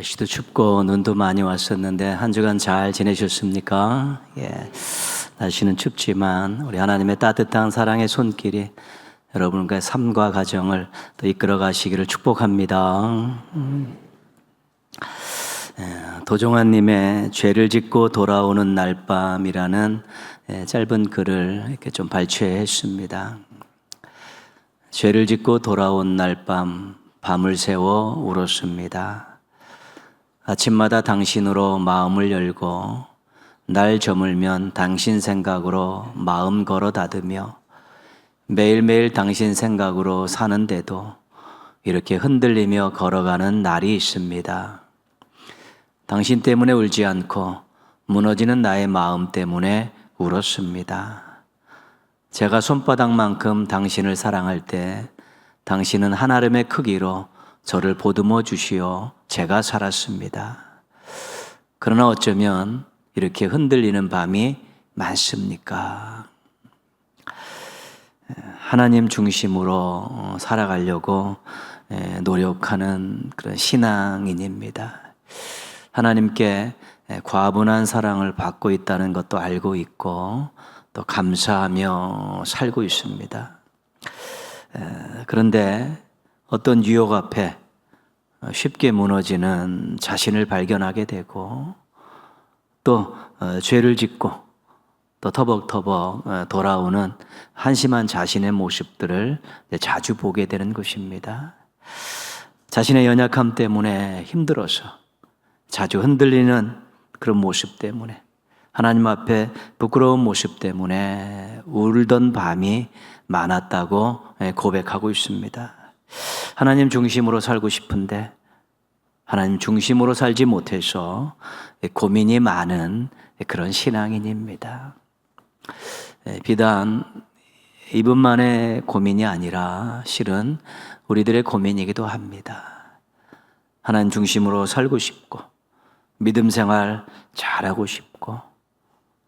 날씨도 춥고 눈도 많이 왔었는데 한 주간 잘 지내셨습니까? 날씨는 춥지만 우리 하나님의 따뜻한 사랑의 손길이 여러분의 삶과 가정을 또 이끌어 가시기를 축복합니다. 도종환님의 죄를 짓고 돌아오는 날밤이라는 짧은 글을 이렇게 좀 발췌했습니다. 죄를 짓고 돌아온 날밤, 밤을 새워 울었습니다. 아침마다 당신으로 마음을 열고 날 저물면 당신 생각으로 마음 걸어 닫으며 매일매일 당신 생각으로 사는데도 이렇게 흔들리며 걸어가는 날이 있습니다. 당신 때문에 울지 않고 무너지는 나의 마음 때문에 울었습니다. 제가 손바닥만큼 당신을 사랑할 때 당신은 한아름의 크기로 저를 보듬어 주시어 제가 살았습니다. 그러나 어쩌면 이렇게 흔들리는 밤이 많습니까? 하나님 중심으로 살아가려고 노력하는 그런 신앙인입니다. 하나님께 과분한 사랑을 받고 있다는 것도 알고 있고 또 감사하며 살고 있습니다. 그런데 어떤 유혹 앞에 쉽게 무너지는 자신을 발견하게 되고 또 죄를 짓고 또 터벅터벅 돌아오는 한심한 자신의 모습들을 자주 보게 되는 것입니다. 자신의 연약함 때문에 힘들어서 자주 흔들리는 그런 모습 때문에 하나님 앞에 부끄러운 모습 때문에 울던 밤이 많았다고 고백하고 있습니다. 하나님 중심으로 살고 싶은데 하나님 중심으로 살지 못해서 고민이 많은 그런 신앙인입니다. 비단 이분만의 고민이 아니라 실은 우리들의 고민이기도 합니다. 하나님 중심으로 살고 싶고 믿음 생활 잘하고 싶고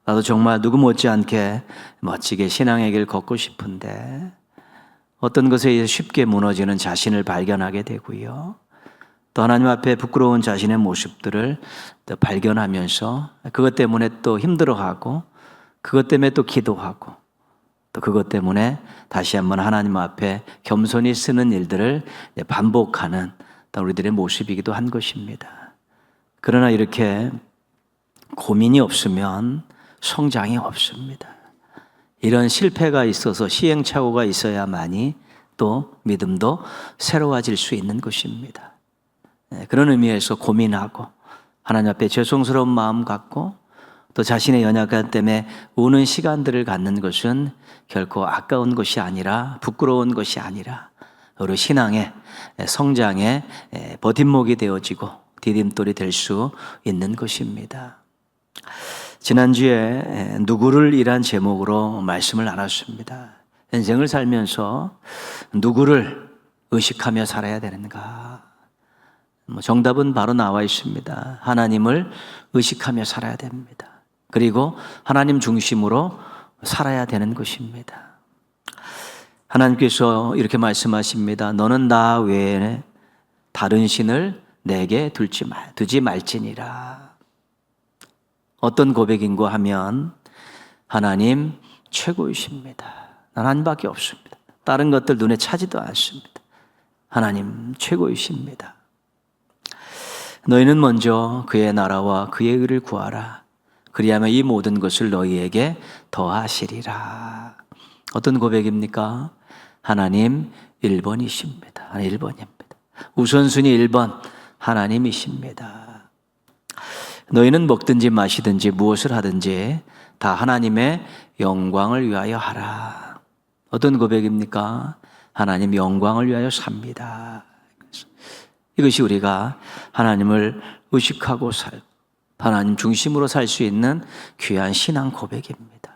나도 정말 누구 못지않게 멋지게 신앙의 길 걷고 싶은데 어떤 것에 의해 쉽게 무너지는 자신을 발견하게 되고요. 또 하나님 앞에 부끄러운 자신의 모습들을 또 발견하면서 그것 때문에 또 힘들어하고 그것 때문에 또 기도하고 또 그것 때문에 다시 한번 하나님 앞에 겸손히 쓰는 일들을 반복하는 우리들의 모습이기도 한 것입니다. 그러나 이렇게 고민이 없으면 성장이 없습니다. 이런 실패가 있어서 시행착오가 있어야만이 또 믿음도 새로워질 수 있는 것입니다. 그런 의미에서 고민하고 하나님 앞에 죄송스러운 마음 갖고 또 자신의 연약함 때문에 우는 시간들을 갖는 것은 결코 아까운 것이 아니라 부끄러운 것이 아니라 우리 신앙의 성장의 버팀목이 되어지고 디딤돌이 될 수 있는 것입니다. 지난주에 누구를 이란 제목으로 말씀을 나눴습니다. 인생을 살면서 누구를 의식하며 살아야 되는가? 정답은 바로 나와 있습니다. 하나님을 의식하며 살아야 됩니다. 그리고 하나님 중심으로 살아야 되는 것입니다. 하나님께서 이렇게 말씀하십니다. 너는 나 외에 다른 신을 내게 두지 말지니라. 어떤 고백인고 하면 하나님 최고이십니다. 하나님밖에 없습니다. 다른 것들 눈에 차지도 않습니다. 하나님 최고이십니다. 너희는 먼저 그의 나라와 그의 의를 구하라. 그리하면 이 모든 것을 너희에게 더하시리라. 어떤 고백입니까? 하나님 1번이십니다. 하나님 1번입니다. 우선순위 1번 하나님이십니다. 너희는 먹든지 마시든지 무엇을 하든지 다 하나님의 영광을 위하여 하라. 어떤 고백입니까? 하나님 영광을 위하여 삽니다. 이것이 우리가 하나님을 의식하고 하나님 중심으로 살 수 있는 귀한 신앙 고백입니다.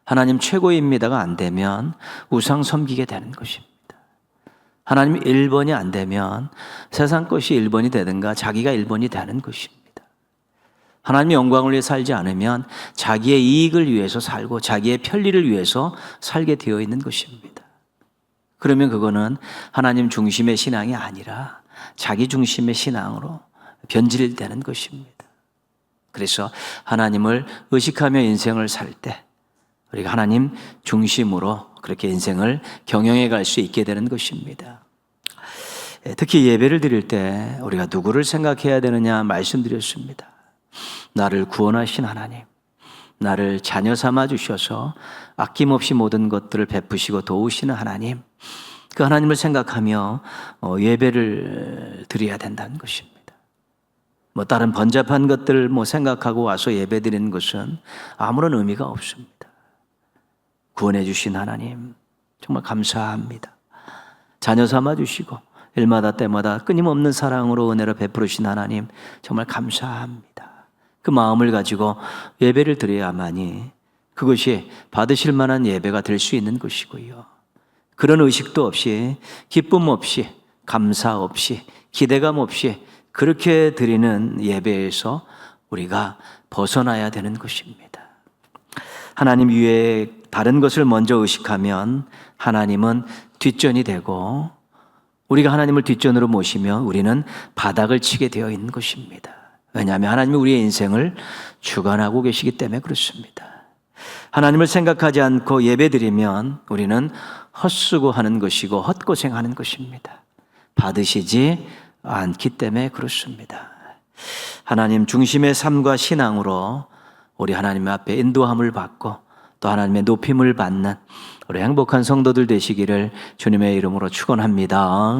하나님 최고입니다가 안 되면 우상 섬기게 되는 것입니다. 하나님 1번이 안 되면 세상 것이 1번이 되든가 자기가 1번이 되는 것입니다. 하나님의 영광을 위해 살지 않으면 자기의 이익을 위해서 살고 자기의 편리를 위해서 살게 되어 있는 것입니다. 그러면 그거는 하나님 중심의 신앙이 아니라 자기 중심의 신앙으로 변질되는 것입니다. 그래서 하나님을 의식하며 인생을 살 때 우리가 하나님 중심으로 그렇게 인생을 경영해 갈 수 있게 되는 것입니다. 특히 예배를 드릴 때 우리가 누구를 생각해야 되느냐 말씀드렸습니다. 나를 구원하신 하나님, 나를 자녀 삼아 주셔서 아낌없이 모든 것들을 베푸시고 도우시는 하나님, 그 하나님을 생각하며 예배를 드려야 된다는 것입니다. 다른 번잡한 것들 생각하고 와서 예배 드리는 것은 아무런 의미가 없습니다. 구원해 주신 하나님 정말 감사합니다. 자녀 삼아 주시고 일마다 때마다 끊임없는 사랑으로 은혜를 베푸신 하나님 정말 감사합니다. 그 마음을 가지고 예배를 드려야만이 그것이 받으실 만한 예배가 될 수 있는 것이고요. 그런 의식도 없이, 기쁨 없이, 감사 없이, 기대감 없이 그렇게 드리는 예배에서 우리가 벗어나야 되는 것입니다. 하나님 위에 다른 것을 먼저 의식하면 하나님은 뒷전이 되고, 우리가 하나님을 뒷전으로 모시면 우리는 바닥을 치게 되어 있는 것입니다. 왜냐하면 하나님이 우리의 인생을 주관하고 계시기 때문에 그렇습니다. 하나님을 생각하지 않고 예배드리면 우리는 헛수고하는 것이고 헛고생하는 것입니다. 받으시지 않기 때문에 그렇습니다. 하나님 중심의 삶과 신앙으로 우리 하나님 앞에 인도함을 받고 또 하나님의 높임을 받는 우리 행복한 성도들 되시기를 주님의 이름으로 축원합니다.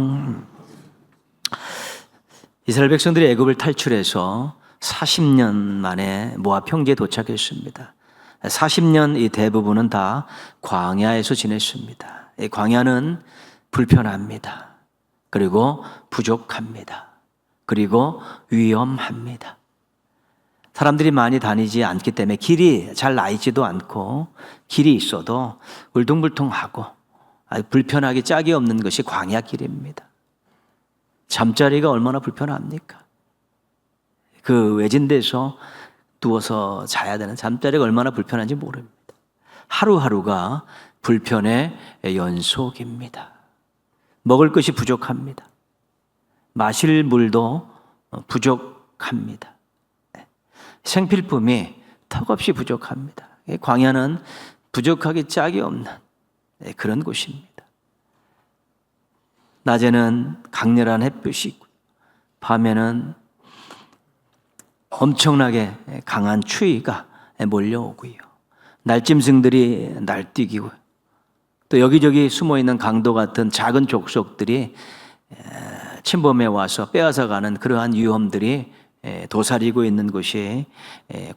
이스라엘 백성들이 애굽을 탈출해서 40년 만에 모압 평지에 도착했습니다. 40년 이 대부분은 다 광야에서 지냈습니다. 이 광야는 불편합니다. 그리고 부족합니다. 그리고 위험합니다. 사람들이 많이 다니지 않기 때문에 길이 잘 나 있지도 않고, 길이 있어도 울퉁불퉁하고 아주 불편하기 짝이 없는 것이 광야길입니다. 잠자리가 얼마나 불편합니까? 그 외진 데서 누워서 자야 되는 잠자리가 얼마나 불편한지 모릅니다. 하루하루가 불편의 연속입니다. 먹을 것이 부족합니다. 마실 물도 부족합니다. 생필품이 턱없이 부족합니다. 광야는 부족하기 짝이 없는 그런 곳입니다. 낮에는 강렬한 햇빛이 있고 밤에는 엄청나게 강한 추위가 몰려오고요. 날짐승들이 날뛰기고 또 여기저기 숨어있는 강도 같은 작은 족속들이 침범해 와서 빼앗아가는 그러한 위험들이 도사리고 있는 곳이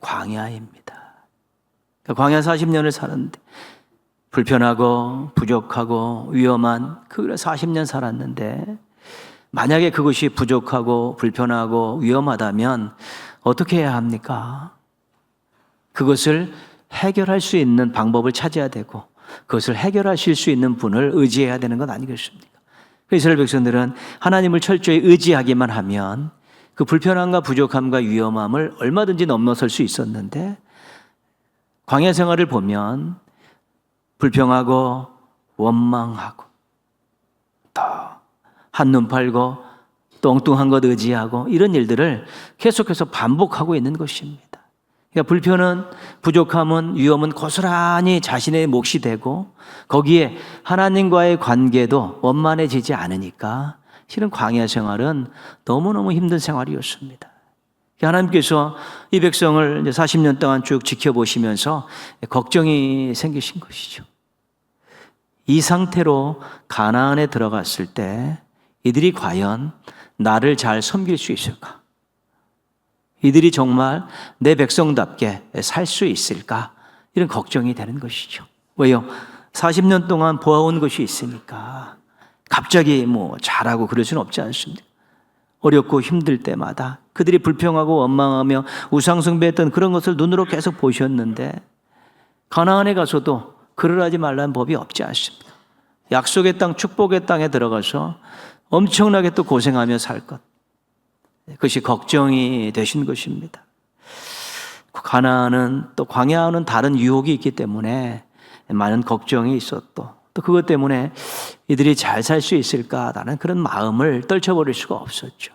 광야입니다. 광야 40년을 살았는데 불편하고 부족하고 위험한 그 40년 살았는데, 만약에 그것이 부족하고 불편하고 위험하다면 어떻게 해야 합니까? 그것을 해결할 수 있는 방법을 찾아야 되고 그것을 해결하실 수 있는 분을 의지해야 되는 것 아니겠습니까? 이스라엘 백성들은 하나님을 철저히 의지하기만 하면 그 불편함과 부족함과 위험함을 얼마든지 넘어설 수 있었는데, 광야 생활을 보면 불평하고 원망하고 또 한눈 팔고 또 엉뚱한 것 의지하고 이런 일들을 계속해서 반복하고 있는 것입니다. 그러니까 불편은, 부족함은, 위험은 고스란히 자신의 몫이 되고 거기에 하나님과의 관계도 원만해지지 않으니까 실은 광야 생활은 너무너무 힘든 생활이었습니다. 하나님께서 이 백성을 40년 동안 쭉 지켜보시면서 걱정이 생기신 것이죠. 이 상태로 가나안에 들어갔을 때 이들이 과연 나를 잘 섬길 수 있을까? 이들이 정말 내 백성답게 살 수 있을까? 이런 걱정이 되는 것이죠. 왜요? 40년 동안 보아온 것이 있으니까 갑자기 잘하고 그럴 수는 없지 않습니까? 어렵고 힘들 때마다 그들이 불평하고 원망하며 우상숭배했던 그런 것을 눈으로 계속 보셨는데, 가나안에 가서도 그러하지 말라는 법이 없지 않습니다. 약속의 땅, 축복의 땅에 들어가서 엄청나게 또 고생하며 살 것, 그것이 걱정이 되신 것입니다. 가나안은 또 광야와는 다른 유혹이 있기 때문에 많은 걱정이 있었고 또 그것 때문에 이들이 잘 살 수 있을까라는 그런 마음을 떨쳐버릴 수가 없었죠.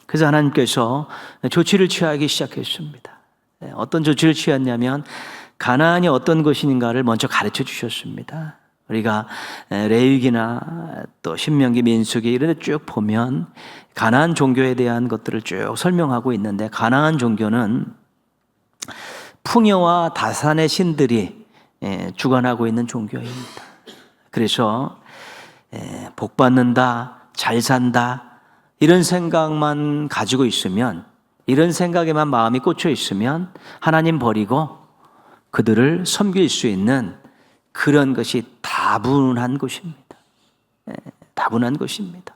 그래서 하나님께서 조치를 취하기 시작했습니다. 어떤 조치를 취했냐면 가나안이 어떤 것인가를 먼저 가르쳐 주셨습니다. 우리가 레위기나 또 신명기, 민수기 이런 데 쭉 보면 가나안 종교에 대한 것들을 쭉 설명하고 있는데, 가나안 종교는 풍요와 다산의 신들이 주관하고 있는 종교입니다. 그래서 복 받는다, 잘 산다 이런 생각만 가지고 있으면, 이런 생각에만 마음이 꽂혀 있으면 하나님 버리고 그들을 섬길 수 있는 그런 것이 다분한 것입니다. 다분한 것입니다.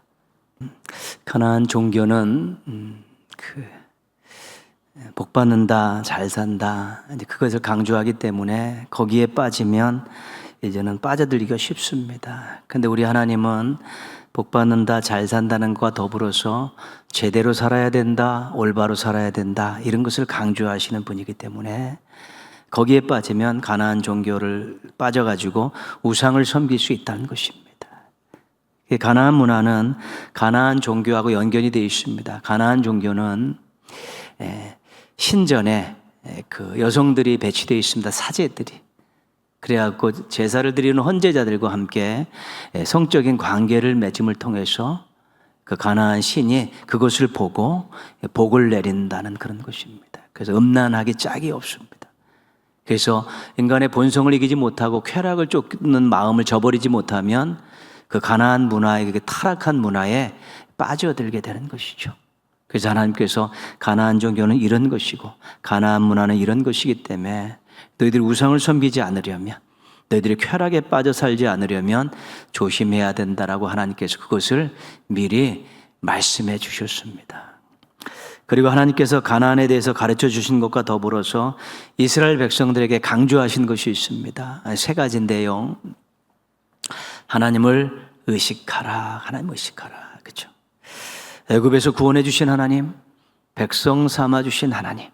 가나안 종교는 복 받는다, 잘 산다 이제 그것을 강조하기 때문에 거기에 빠지면 이제는 빠져들기가 쉽습니다. 그런데 우리 하나님은 복 받는다, 잘 산다는 것과 더불어서 제대로 살아야 된다, 올바로 살아야 된다 이런 것을 강조하시는 분이기 때문에 거기에 빠지면 가나안 종교를 빠져가지고 우상을 섬길 수 있다는 것입니다. 가나안 문화는 가나안 종교하고 연결이 되어 있습니다. 가나안 종교는 신전에 그 여성들이 배치되어 있습니다. 사제들이. 그래갖고 제사를 드리는 헌제자들과 함께 성적인 관계를 맺음을 통해서 그 가나안 신이 그것을 보고 복을 내린다는 그런 것입니다. 그래서 음란하기 짝이 없습니다. 그래서 인간의 본성을 이기지 못하고 쾌락을 쫓는 마음을 저버리지 못하면 그 가나안 문화의 그 타락한 문화에 빠져들게 되는 것이죠. 그래서 하나님께서 가나안 종교는 이런 것이고 가나안 문화는 이런 것이기 때문에 너희들이 우상을 섬기지 않으려면, 너희들이 쾌락에 빠져 살지 않으려면 조심해야 된다라고 하나님께서 그것을 미리 말씀해 주셨습니다. 그리고 하나님께서 가나안에 대해서 가르쳐 주신 것과 더불어서 이스라엘 백성들에게 강조하신 것이 있습니다. 세 가지인데요. 하나님을 의식하라. 하나님 의식하라. 그렇죠? 애굽에서 구원해 주신 하나님, 백성 삼아 주신 하나님,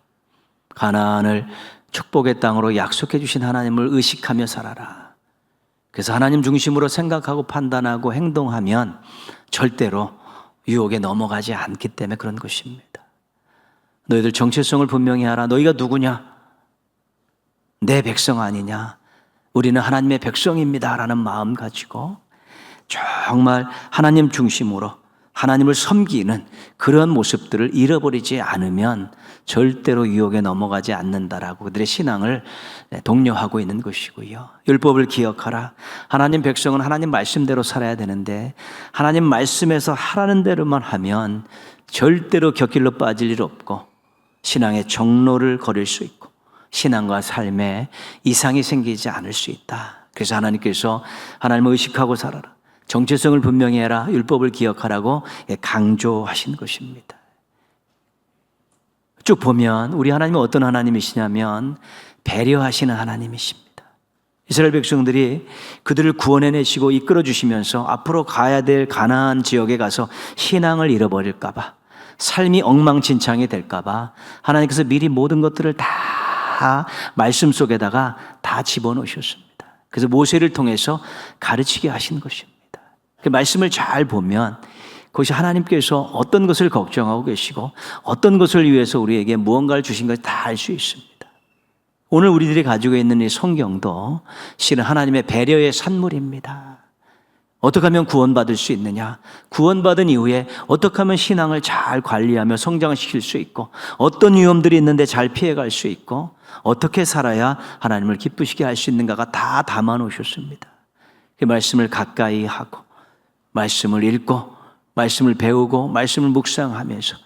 가나안을 축복의 땅으로 약속해 주신 하나님을 의식하며 살아라. 그래서 하나님 중심으로 생각하고 판단하고 행동하면 절대로 유혹에 넘어가지 않기 때문에 그런 것입니다. 너희들 정체성을 분명히 하라. 너희가 누구냐? 내 백성 아니냐? 우리는 하나님의 백성입니다 라는 마음 가지고 정말 하나님 중심으로 하나님을 섬기는 그런 모습들을 잃어버리지 않으면 절대로 유혹에 넘어가지 않는다라고 그들의 신앙을 독려하고 있는 것이고요. 율법을 기억하라. 하나님 백성은 하나님 말씀대로 살아야 되는데 하나님 말씀에서 하라는 대로만 하면 절대로 곁길로 빠질 일 없고 신앙의 정로를 걸을 수 있고 신앙과 삶에 이상이 생기지 않을 수 있다. 그래서 하나님께서 하나님을 의식하고 살아라. 정체성을 분명히 해라. 율법을 기억하라고 강조하신 것입니다. 쭉 보면 우리 하나님은 어떤 하나님이시냐면 배려하시는 하나님이십니다. 이스라엘 백성들이 그들을 구원해내시고 이끌어주시면서 앞으로 가야 될 가나안 지역에 가서 신앙을 잃어버릴까 봐, 삶이 엉망진창이 될까 봐 하나님께서 미리 모든 것들을 다 말씀 속에다가 다 집어넣으셨습니다. 그래서 모세를 통해서 가르치게 하신 것입니다. 그 말씀을 잘 보면 그것이 하나님께서 어떤 것을 걱정하고 계시고 어떤 것을 위해서 우리에게 무언가를 주신 것을 다 알 수 있습니다. 오늘 우리들이 가지고 있는 이 성경도 실은 하나님의 배려의 산물입니다. 어떻게 하면 구원받을 수 있느냐? 구원받은 이후에 어떻게 하면 신앙을 잘 관리하며 성장시킬 수 있고 어떤 위험들이 있는데 잘 피해갈 수 있고 어떻게 살아야 하나님을 기쁘시게 할 수 있는가가 다 담아 놓으셨습니다. 그 말씀을 가까이 하고 말씀을 읽고 말씀을 배우고 말씀을 묵상하면서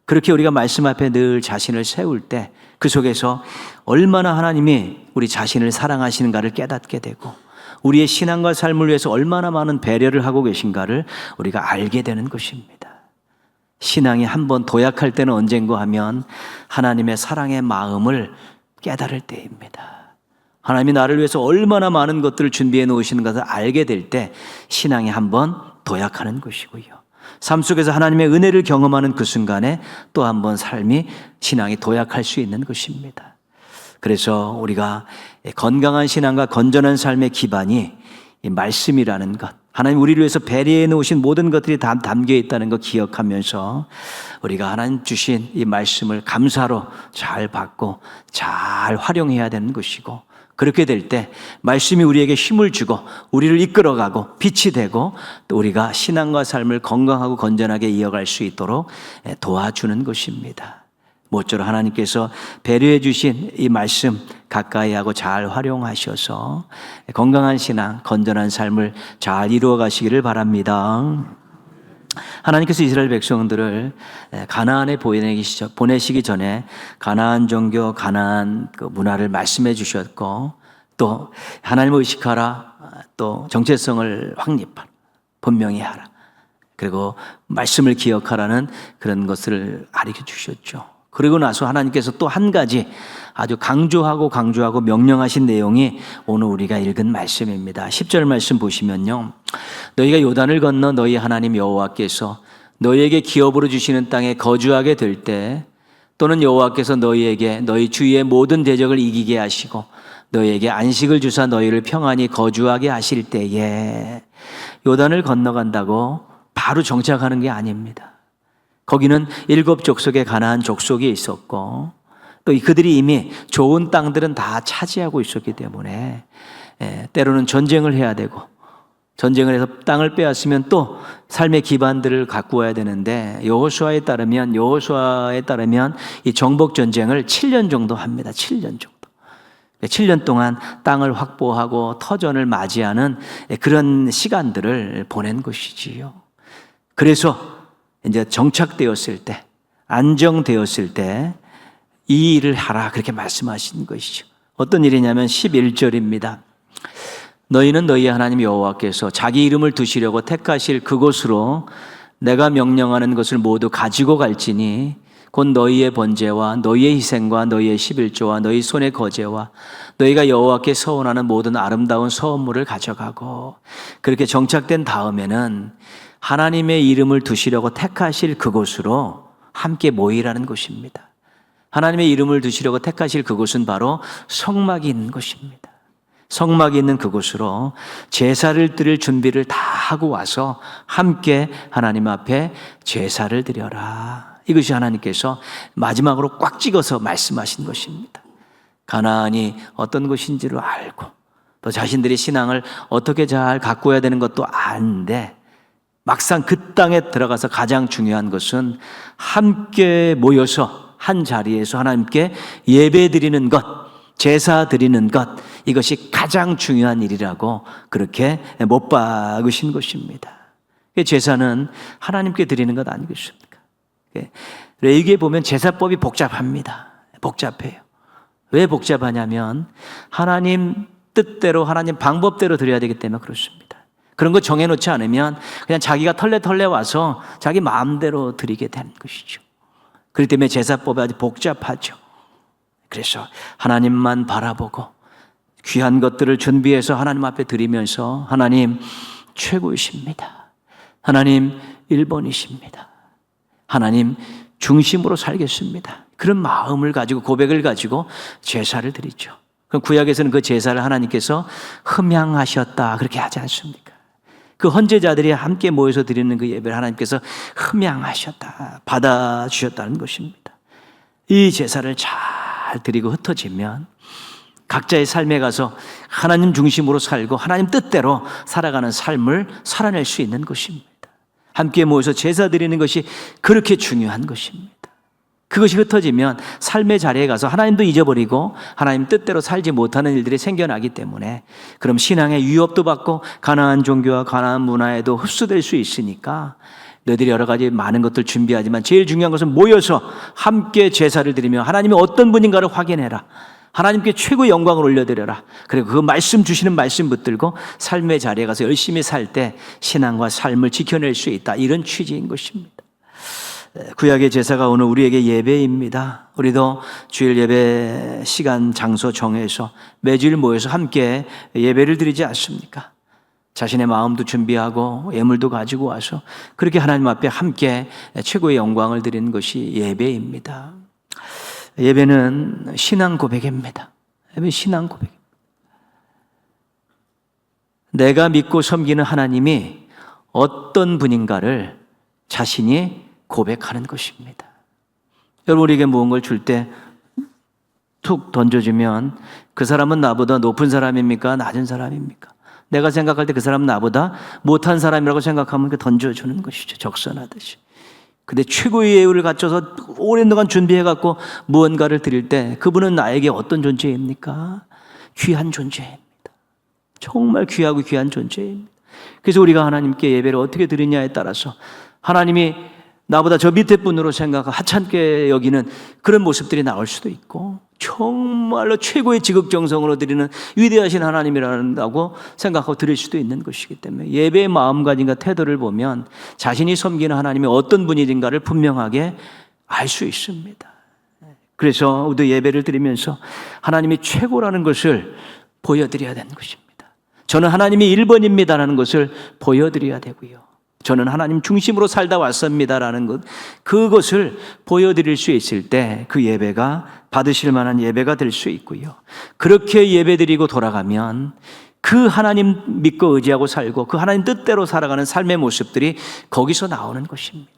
그렇게 우리가 말씀 앞에 늘 자신을 세울 때 그 속에서 얼마나 하나님이 우리 자신을 사랑하시는가를 깨닫게 되고 우리의 신앙과 삶을 위해서 얼마나 많은 배려를 하고 계신가를 우리가 알게 되는 것입니다. 신앙이 한번 도약할 때는 언젠가 하면 하나님의 사랑의 마음을 깨달을 때입니다. 하나님이 나를 위해서 얼마나 많은 것들을 준비해 놓으시는 것을 알게 될 때 신앙이 한번 도약하는 것이고요. 삶 속에서 하나님의 은혜를 경험하는 그 순간에 또 한번 삶이 신앙이 도약할 수 있는 것입니다. 그래서 우리가 건강한 신앙과 건전한 삶의 기반이 이 말씀이라는 것, 하나님 우리를 위해서 배려해 놓으신 모든 것들이 다 담겨 있다는 거 기억하면서 우리가 하나님 주신 이 말씀을 감사로 잘 받고 잘 활용해야 되는 것이고, 그렇게 될 때 말씀이 우리에게 힘을 주고 우리를 이끌어가고 빛이 되고 또 우리가 신앙과 삶을 건강하고 건전하게 이어갈 수 있도록 도와주는 것입니다. 모쪼록 하나님께서 배려해 주신 이 말씀 가까이 하고 잘 활용하셔서 건강한 신앙, 건전한 삶을 잘 이루어 가시기를 바랍니다. 하나님께서 이스라엘 백성들을 가나안에 보내시기 전에 가나안 종교, 가나안 그 문화를 말씀해 주셨고, 또 하나님을 의식하라, 또 정체성을 확립하라, 분명히 하라, 그리고 말씀을 기억하라는 그런 것을 가르쳐 주셨죠. 그리고 나서 하나님께서 또 한 가지 아주 강조하고 명령하신 내용이 오늘 우리가 읽은 말씀입니다. 10절 말씀 보시면요, 너희가 요단을 건너 너희 하나님 여호와께서 너희에게 기업으로 주시는 땅에 거주하게 될 때, 또는 여호와께서 너희에게 너희 주위의 모든 대적을 이기게 하시고 너희에게 안식을 주사 너희를 평안히 거주하게 하실 때에, 요단을 건너간다고 바로 정착하는 게 아닙니다. 거기는 7 족속의 가나안 족속이 있었고, 또 그들이 이미 좋은 땅들은 다 차지하고 있었기 때문에 때로는 전쟁을 해야 되고, 전쟁을 해서 땅을 빼앗으면 또 삶의 기반들을 가꾸어야 되는데, 여호수아에 따르면 이 정복 전쟁을 7년 정도 합니다. 7년 정도. 7년 동안 땅을 확보하고 터전을 맞이하는 그런 시간들을 보낸 것이지요. 그래서 이제 정착되었을 때, 안정되었을 때 이 일을 하라, 그렇게 말씀하신 것이죠. 어떤 일이냐면 11절입니다. 너희는 너희 하나님 여호와께서 자기 이름을 두시려고 택하실 그곳으로 내가 명령하는 것을 모두 가지고 갈지니, 곧 너희의 번제와 너희의 희생과 너희의 11조와 너희 손의 거제와 너희가 여호와께 서원하는 모든 아름다운 서원물을 가져가고, 그렇게 정착된 다음에는 하나님의 이름을 두시려고 택하실 그곳으로 함께 모이라는 것입니다. 하나님의 이름을 두시려고 택하실 그곳은 바로 성막이 있는 곳입니다. 성막이 있는 그곳으로 제사를 드릴 준비를 다 하고 와서 함께 하나님 앞에 제사를 드려라. 이것이 하나님께서 마지막으로 꽉 찍어서 말씀하신 것입니다. 가나안이 어떤 곳인지를 알고, 또 자신들이 신앙을 어떻게 잘 가꾸어야 되는 것도 아는데, 막상 그 땅에 들어가서 가장 중요한 것은 함께 모여서 한 자리에서 하나님께 예배 드리는 것, 제사 드리는 것, 이것이 가장 중요한 일이라고 그렇게 못 박으신 것입니다. 제사는 하나님께 드리는 것 아니겠습니까? 레위기에 보면 제사법이 복잡합니다. 복잡해요. 왜 복잡하냐면 하나님 뜻대로, 하나님 방법대로 드려야 되기 때문에 그렇습니다. 그런 거 정해놓지 않으면 그냥 자기가 털레 와서 자기 마음대로 드리게 되는 것이죠. 그렇기 때문에 제사법이 아주 복잡하죠. 그래서 하나님만 바라보고 귀한 것들을 준비해서 하나님 앞에 드리면서, 하나님 최고이십니다, 하나님 1번이십니다, 하나님 중심으로 살겠습니다, 그런 마음을 가지고, 고백을 가지고 제사를 드리죠. 그럼 구약에서는 그 제사를 하나님께서 흠양하셨다, 그렇게 하지 않습니까? 그 헌제자들이 함께 모여서 드리는 그 예배를 하나님께서 흠양하셨다, 받아주셨다는 것입니다. 이 제사를 잘 드리고 흩어지면 각자의 삶에 가서 하나님 중심으로 살고 하나님 뜻대로 살아가는 삶을 살아낼 수 있는 것입니다. 함께 모여서 제사 드리는 것이 그렇게 중요한 것입니다. 그것이 흩어지면 삶의 자리에 가서 하나님도 잊어버리고 하나님 뜻대로 살지 못하는 일들이 생겨나기 때문에, 그럼 신앙의 위협도 받고 가나안 종교와 가나안 문화에도 흡수될 수 있으니까, 너희들이 여러 가지 많은 것들 준비하지만 제일 중요한 것은 모여서 함께 제사를 드리며 하나님이 어떤 분인가를 확인해라, 하나님께 최고의 영광을 올려드려라. 그리고 그 말씀 주시는 말씀 붙들고 삶의 자리에 가서 열심히 살 때 신앙과 삶을 지켜낼 수 있다, 이런 취지인 것입니다. 구약의 제사가 오늘 우리에게 예배입니다. 우리도 주일 예배 시간, 장소 정해서 매주일 모여서 함께 예배를 드리지 않습니까? 자신의 마음도 준비하고 예물도 가지고 와서 그렇게 하나님 앞에 함께 최고의 영광을 드리는 것이 예배입니다. 예배는 신앙 고백입니다. 예배는 신앙 고백. 내가 믿고 섬기는 하나님이 어떤 분인가를 자신이 고백하는 것입니다. 여러분, 우리에게 무언가를 줄 때 툭 던져주면 그 사람은 나보다 높은 사람입니까? 낮은 사람입니까? 내가 생각할 때 그 사람은 나보다 못한 사람이라고 생각하면 그 던져주는 것이죠. 적선하듯이. 근데 최고의 예우를 갖춰서 오랜 동안 준비해갖고 무언가를 드릴 때 그분은 나에게 어떤 존재입니까? 귀한 존재입니다. 정말 귀하고 귀한 존재입니다. 그래서 우리가 하나님께 예배를 어떻게 드리냐에 따라서 하나님이 나보다 저 밑에 분으로 생각하고 하찮게 여기는 그런 모습들이 나올 수도 있고, 정말로 최고의 지극정성으로 드리는 위대하신 하나님이라고 생각하고 드릴 수도 있는 것이기 때문에 예배의 마음가짐과 태도를 보면 자신이 섬기는 하나님이 어떤 분이든가를 분명하게 알 수 있습니다. 그래서 우리도 예배를 드리면서 하나님이 최고라는 것을 보여드려야 되는 것입니다. 저는 하나님이 1번입니다라는 것을 보여드려야 되고요. 저는 하나님 중심으로 살다 왔습니다라는 것, 그것을 보여드릴 수 있을 때 그 예배가 받으실 만한 예배가 될 수 있고요. 그렇게 예배드리고 돌아가면 그 하나님 믿고 의지하고 살고 그 하나님 뜻대로 살아가는 삶의 모습들이 거기서 나오는 것입니다.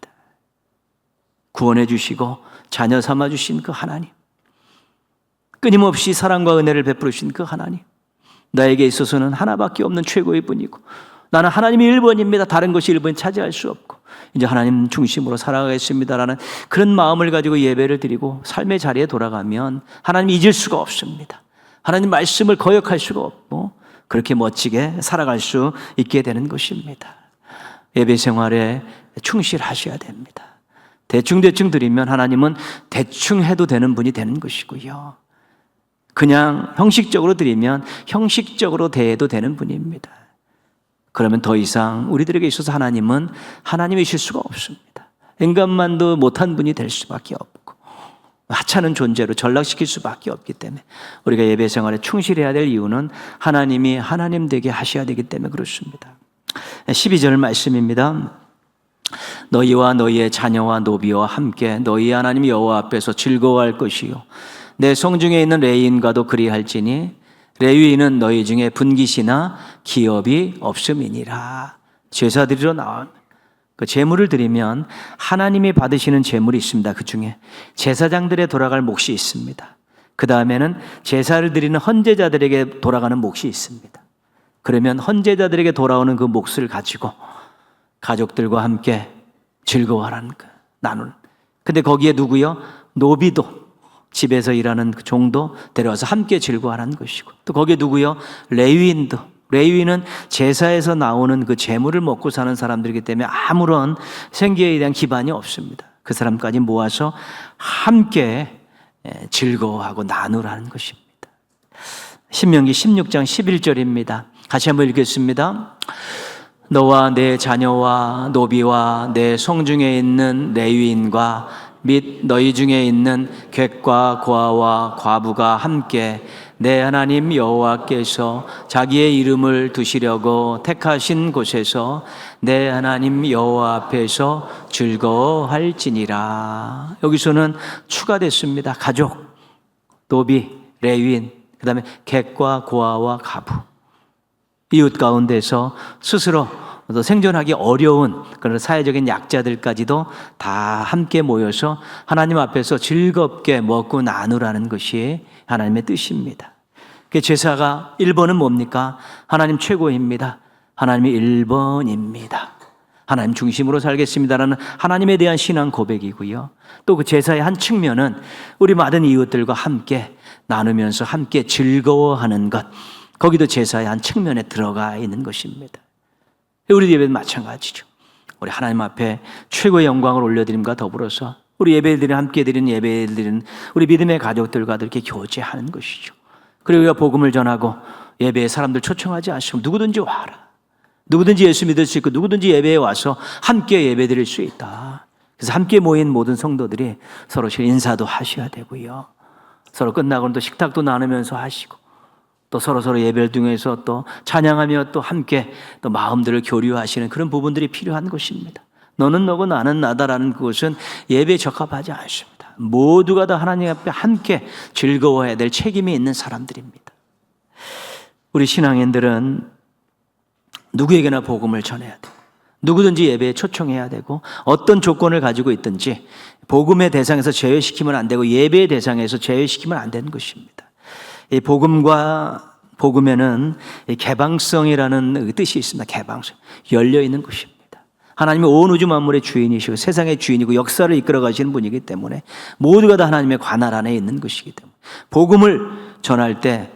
구원해 주시고 자녀 삼아 주신 그 하나님, 끊임없이 사랑과 은혜를 베푸신 그 하나님, 나에게 있어서는 하나밖에 없는 최고의 분이고 나는 하나님이 1번입니다. 다른 것이 1번 차지할 수 없고 이제 하나님 중심으로 살아가겠습니다라는 그런 마음을 가지고 예배를 드리고 삶의 자리에 돌아가면 하나님 잊을 수가 없습니다. 하나님 말씀을 거역할 수가 없고 그렇게 멋지게 살아갈 수 있게 되는 것입니다. 예배 생활에 충실하셔야 됩니다. 대충 드리면 하나님은 대충 해도 되는 분이 되는 것이고요. 그냥 형식적으로 드리면 형식적으로 대해도 되는 분입니다. 그러면 더 이상 우리들에게 있어서 하나님은 하나님이실 수가 없습니다. 인간만도 못한 분이 될 수밖에 없고 하찮은 존재로 전락시킬 수밖에 없기 때문에 우리가 예배 생활에 충실해야 될 이유는 하나님이 하나님 되게 하셔야 되기 때문에 그렇습니다. 12절 말씀입니다. 너희와 너희의 자녀와 노비와 함께 너희 하나님 여호와 앞에서 즐거워할 것이요 내 성중에 있는 레위인과도 그리할지니 레위인은 너희 중에 분깃이나 기업이 없음이니라. 제사드리러 나온 그 제물을 드리면 하나님이 받으시는 제물이 있습니다. 그 중에 제사장들의 돌아갈 몫이 있습니다. 그 다음에는 제사를 드리는 헌제자들에게 돌아가는 몫이 있습니다. 그러면 헌제자들에게 돌아오는 그 몫을 가지고 가족들과 함께 즐거워하라는 거, 나누는. 근데 거기에 누구요? 노비도, 집에서 일하는 그 종도 데려와서 함께 즐거워하는 것이고, 또 거기에 누구요? 레위인도. 레위인은 제사에서 나오는 그 재물을 먹고 사는 사람들이기 때문에 아무런 생계에 대한 기반이 없습니다. 그 사람까지 모아서 함께 즐거워하고 나누라는 것입니다. 신명기 16장 11절입니다. 같이 한번 읽겠습니다. 너와 내 자녀와 노비와 내 성중에 있는 레위인과 및 너희 중에 있는 객과 고아와 과부가 함께 내 하나님 여호와께서 자기의 이름을 두시려고 택하신 곳에서 내 하나님 여호와 앞에서 즐거워할지니라. 여기서는 추가됐습니다. 가족, 노비, 레위인, 그 다음에 객과 고아와 과부, 이웃 가운데서 스스로 생존하기 어려운 그런 사회적인 약자들까지도 다 함께 모여서 하나님 앞에서 즐겁게 먹고 나누라는 것이 하나님의 뜻입니다. 그 제사가 1번은 뭡니까? 하나님 최고입니다. 하나님이 1번입니다. 하나님 중심으로 살겠습니다라는 하나님에 대한 신앙 고백이고요. 또 그 제사의 한 측면은 우리 많은 이웃들과 함께 나누면서 함께 즐거워하는 것, 거기도 제사의 한 측면에 들어가 있는 것입니다. 우리 예배는 마찬가지죠. 우리 하나님 앞에 최고의 영광을 올려드림과 더불어서 우리 예배드리는 함께 드리는 예배드리는 우리 믿음의 가족들과도 이렇게 교제하는 것이죠. 그리고 우리가 복음을 전하고 예배에 사람들 초청하지 않으시고 누구든지 와라. 누구든지 예수 믿을 수 있고 누구든지 예배에 와서 함께 예배드릴 수 있다. 그래서 함께 모인 모든 성도들이 서로 인사도 하셔야 되고요. 서로 끝나고는 또 식탁도 나누면서 하시고 또 서로 예배를 통해서 또 찬양하며 또 함께 또 마음들을 교류하시는 그런 부분들이 필요한 것입니다. 너는 너고 나는 나다라는 그것은 예배에 적합하지 않습니다. 모두가 다 하나님 앞에 함께 즐거워해야 될 책임이 있는 사람들입니다. 우리 신앙인들은 누구에게나 복음을 전해야 되고 누구든지 예배에 초청해야 되고 어떤 조건을 가지고 있든지 복음의 대상에서 제외시키면 안 되고 예배의 대상에서 제외시키면 안 되는 것입니다. 이 복음과 복음에는 개방성이라는 뜻이 있습니다. 개방성, 열려 있는 것입니다. 하나님은 온 우주 만물의 주인이시고 세상의 주인이고 역사를 이끌어 가시는 분이기 때문에 모두가 다 하나님의 관할 안에 있는 것이기 때문에 복음을 전할 때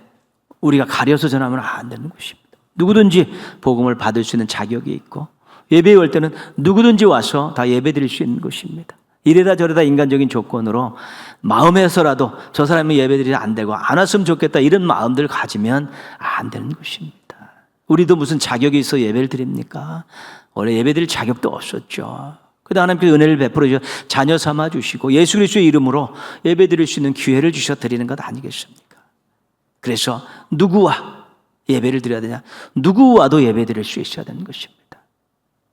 우리가 가려서 전하면 안 되는 것입니다. 누구든지 복음을 받을 수 있는 자격이 있고 예배에 올 때는 누구든지 와서 다 예배 드릴 수 있는 것입니다. 이래다 저래다 인간적인 조건으로 마음에서라도 저 사람이 예배 드리면 안 되고 안 왔으면 좋겠다 이런 마음들을 가지면 안 되는 것입니다. 우리도 무슨 자격이 있어 예배를 드립니까? 원래 예배 드릴 자격도 없었죠. 그러다 하나님께서 은혜를 베풀어 주셔서 자녀 삼아 주시고 예수 그리스도의 이름으로 예배 드릴 수 있는 기회를 주셔 드리는 것 아니겠습니까? 그래서 누구와 예배를 드려야 되냐? 누구와도 예배 드릴 수 있어야 되는 것입니다.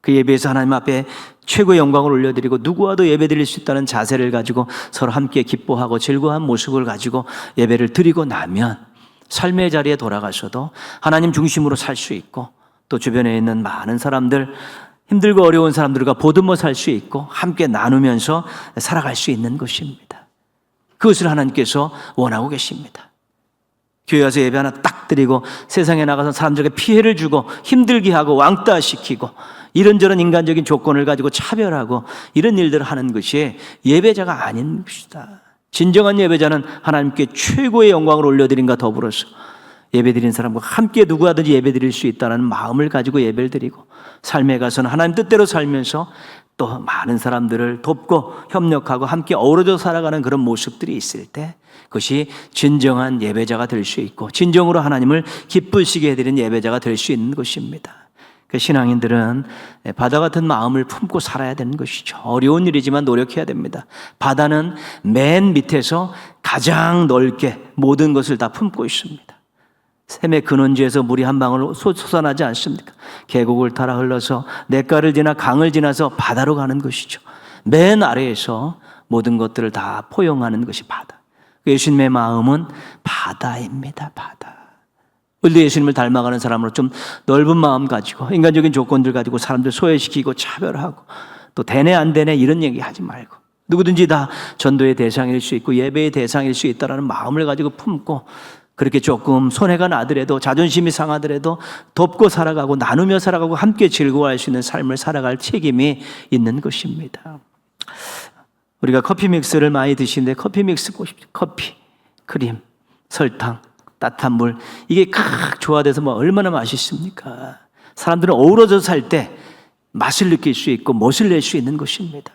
그 예배에서 하나님 앞에 최고의 영광을 올려드리고 누구와도 예배 드릴 수 있다는 자세를 가지고 서로 함께 기뻐하고 즐거운 모습을 가지고 예배를 드리고 나면 삶의 자리에 돌아가서도 하나님 중심으로 살 수 있고 또 주변에 있는 많은 사람들, 힘들고 어려운 사람들과 보듬어 살 수 있고 함께 나누면서 살아갈 수 있는 것입니다. 그것을 하나님께서 원하고 계십니다. 교회 와서 예배 하나 딱 드리고 세상에 나가서 사람들에게 피해를 주고 힘들게 하고 왕따시키고 이런저런 인간적인 조건을 가지고 차별하고 이런 일들을 하는 것이 예배자가 아닌 것이다. 진정한 예배자는 하나님께 최고의 영광을 올려드림과 더불어서 예배드리는 사람과 함께 누구하든지 예배드릴 수 있다는 마음을 가지고 예배를 드리고 삶에 가서는 하나님 뜻대로 살면서 또 많은 사람들을 돕고 협력하고 함께 어우러져 살아가는 그런 모습들이 있을 때 그것이 진정한 예배자가 될 수 있고 진정으로 하나님을 기쁘시게 해드리는 예배자가 될 수 있는 것입니다. 그 신앙인들은 바다 같은 마음을 품고 살아야 되는 것이죠. 어려운 일이지만 노력해야 됩니다. 바다는 맨 밑에서 가장 넓게 모든 것을 다 품고 있습니다. 샘의 근원지에서 물이 한 방울 솟아나지 않습니까? 계곡을 따라 흘러서 냇가를 지나 강을 지나서 바다로 가는 것이죠. 맨 아래에서 모든 것들을 다 포용하는 것이 바다. 예수님의 마음은 바다입니다. 바다. 우리도 예수님을 닮아가는 사람으로 좀 넓은 마음 가지고 인간적인 조건들 가지고 사람들 소외시키고 차별하고 또 되네 안 되네 이런 얘기 하지 말고 누구든지 다 전도의 대상일 수 있고 예배의 대상일 수 있다는 마음을 가지고 품고 그렇게 조금 손해가 나더라도 자존심이 상하더라도 돕고 살아가고 나누며 살아가고 함께 즐거워할 수 있는 삶을 살아갈 책임이 있는 것입니다. 우리가 커피 믹스를 많이 드시는데 커피 믹스 보십시오. 커피, 크림, 설탕, 따뜻한 물 이게 칵 조화돼서 뭐 얼마나 맛있습니까? 사람들은 어우러져 살 때 맛을 느낄 수 있고 멋을 낼 수 있는 것입니다.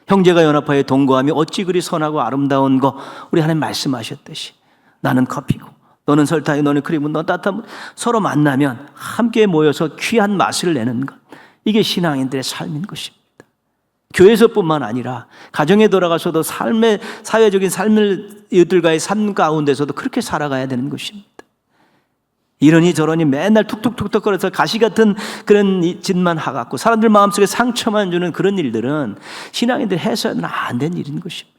형제가 연합하여 동거하며 어찌 그리 선하고 아름다운 거 우리 하나님 말씀하셨듯이 나는 커피고 너는 설탕이고 너는 크림이고 너는 따뜻한 물 서로 만나면 함께 모여서 귀한 맛을 내는 것 이게 신앙인들의 삶인 것입니다. 교회에서뿐만 아니라 가정에 돌아가서도 삶의 사회적인 삶을 이들과의 삶 가운데서도 그렇게 살아가야 되는 것입니다. 이러니 저러니 맨날 툭툭툭툭 거려서 가시 같은 그런 짓만 하갖고 사람들 마음속에 상처만 주는 그런 일들은 신앙인들 해서는 안 된 일인 것입니다.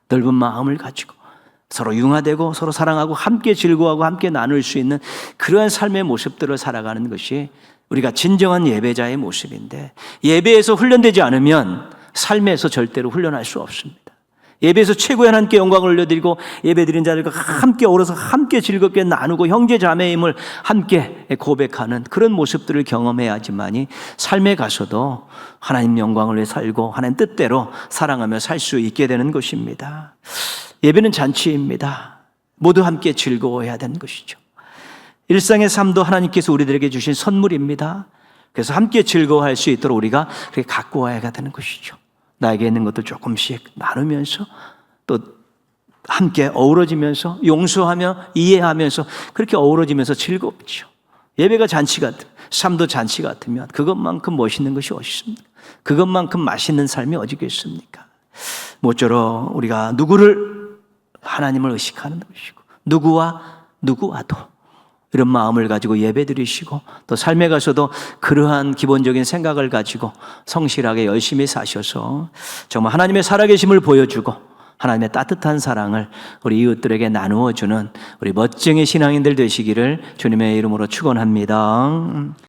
넓은 마음을 가지고 서로 융화되고 서로 사랑하고 함께 즐거워하고 함께 나눌 수 있는 그러한 삶의 모습들을 살아가는 것이 우리가 진정한 예배자의 모습인데 예배에서 훈련되지 않으면 삶에서 절대로 훈련할 수 없습니다. 예배에서 최고의 하나님께 영광을 올려드리고 예배드린 자들과 함께 어우러서 함께 즐겁게 나누고 형제 자매임을 함께 고백하는 그런 모습들을 경험해야지만이 삶에 가서도 하나님 영광을 위해 살고 하나님 뜻대로 사랑하며 살 수 있게 되는 것입니다. 예배는 잔치입니다. 모두 함께 즐거워해야 되는 것이죠. 일상의 삶도 하나님께서 우리들에게 주신 선물입니다. 그래서 함께 즐거워할 수 있도록 우리가 그렇게 갖고 와야 되는 것이죠. 나에게 있는 것도 조금씩 나누면서 또 함께 어우러지면서 용서하며 이해하면서 그렇게 어우러지면서 즐겁죠. 예배가 잔치 같은 삶도 잔치 같으면 그것만큼 멋있는 것이 어디 있습니까? 그것만큼 맛있는 삶이 어디 있겠습니까? 모쪼록 우리가 누구를 하나님을 의식하는 것이고 누구와 누구와도 이런 마음을 가지고 예배 드리시고 또 삶에 가서도 그러한 기본적인 생각을 가지고 성실하게 열심히 사셔서 정말 하나님의 살아계심을 보여주고 하나님의 따뜻한 사랑을 우리 이웃들에게 나누어주는 우리 멋쟁이 신앙인들 되시기를 주님의 이름으로 축원합니다.